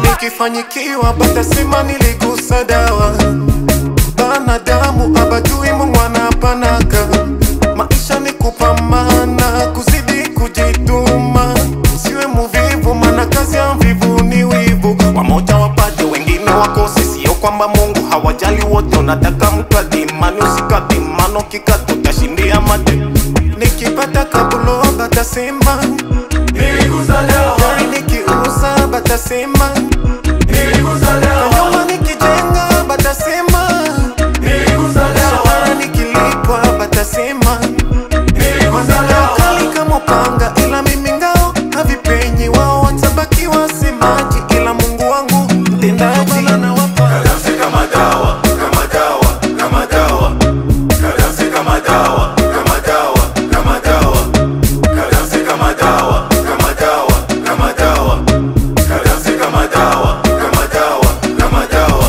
Nikifanyikiwa batasema niligusa dawa. Banadamu abajui Mungu anapanaka. Maisha ni kupambana, kuzidi kujituma. Siwe muvivu, maana kazi ya mvivu ni wivu. Wamoja wapate, wengine wakose, sio kwamba Mungu hawajali wote. Unataka mkadimani, usikadimano kikatu utashindia mate. Nikipata kabulo batasema niligusa dawa. Gari nikiuza batasema niligusa dawa. Kanyumba nikijenga batasema niligusa dawa. Shahara nikilipwa batasema niligusa dawa. Kali kama panga ila mimi ngao havipenyi. Wao watabaki wasemaji ila Mungu wangu mtendaji. Kadansi kama dawa, kama dawa, kama dawa. Kadansi kama dawa, kama dawa, kama dawa. Kadansi kama dawa, kama dawa, kama dawa. Kadansi kama dawa, kama dawa, kama dawa.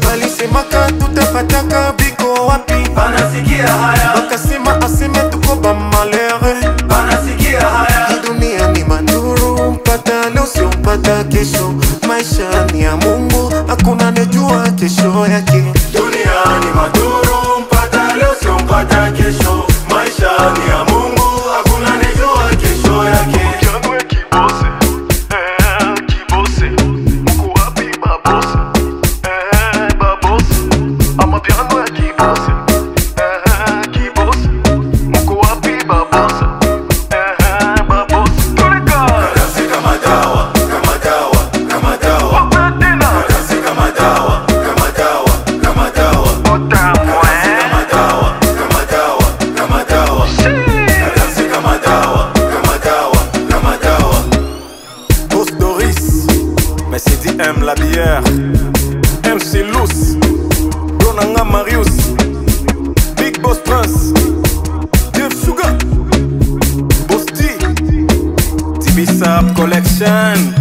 Walisemaka tutapataka biko wapi? Banasikia haya, Wakasema aseme tuko ba malere. banasikia haya. Hii dunia ni manduru, mpata leo sio mpata kesho. Maisha ni ya Mungu, hakuna anejua kesho yake. Dunia ni maduru, mpata leo sio mpata kesho. Maisha ni ya Mungu, hakuna anejua kesho yake. Kadansi kama dawa, kama dawa, kama dawa. Kadansi kama dawa, kama dawa, kama dawa. Kadansi kama dawa, kama dawa, kama dawa. Kadansi kama dawa, kama dawa, kama dawa. Boss Doris, Mercedes M la bière, MC Lous, Donanga Marius, Big Boss Prince, Jeff Sugar, Boss T, TB Sap Collection.